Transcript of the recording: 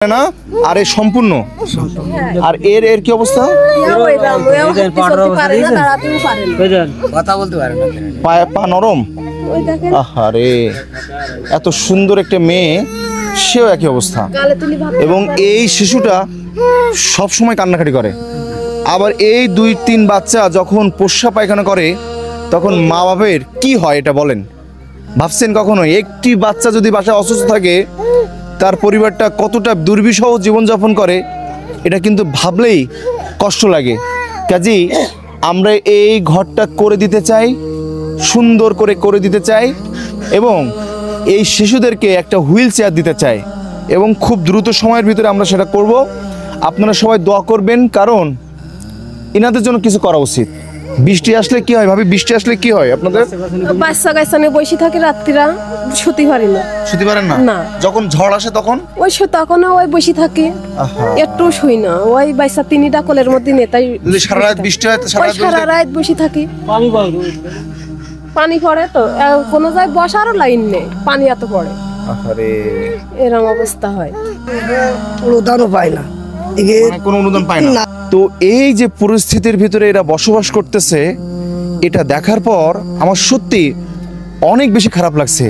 না আর এর সম্পূর্ণ আর এর এর কি অবস্থা? কথা বলতে পারে না, পায়ে পা নরম। আহারে, এত সুন্দর একটা মেয়ে, সেও একই অবস্থা। এবং এই শিশুটা সব সময় কান্নাকাটি করে। আবার এই ২-৩ বাচ্চা যখন পোষা পায়খানা করে তখন মা বাবার কি হয় এটা বলেন? ভাবছেন কখনো একটি বাচ্চা যদি বাসায় অসুস্থ থাকে তার পরিবারটা কতটা দুর্বিষহ জীবনযাপন করে, এটা কিন্তু ভাবলেই কষ্ট লাগে। কাজেই আমরা এই ঘরটা করে দিতে চাই, সুন্দর করে দিতে চাই এবং এই শিশুদেরকে একটা হুইল চেয়ার দিতে চাই এবং খুব দ্রুত সময়ের ভিতরে আমরা সেটা করব। আপনারা সবাই দোয়া করবেন, কারণ এনাদের জন্য কিছু করা উচিত। বৃষ্টি আসলে কি হয় ভাবি? বৃষ্টি আসলে কি হয় আপনাদের? বাচ্চা কাচ্চা নিয়ে বসে থাকে, রাত্রিরা শুতে পারি না। শুতে পারেন না? না। যখন ঝড় আসে তখন তখন ওই বসে থাকে, একটু শুই না। ওই বাচ্চা তিনটা কোলের মধ্যে নিয়ে, তাই যদি সারা রাত বৃষ্টি হয় সারা রাত বসে থাকি। পানি পড়ে তো কোনো জায়গায় বসারও লাইন নেই, পানি এত পড়ে। এরকম অবস্থা হয়, অনুদানও পায় না, কোনো অনুদান পায় না। তো এই যে পরিস্থিতির ভিতরে এরা বসবাস করতেছে, এটা দেখার পর আমার সত্যি অনেক বেশি খারাপ লাগছে।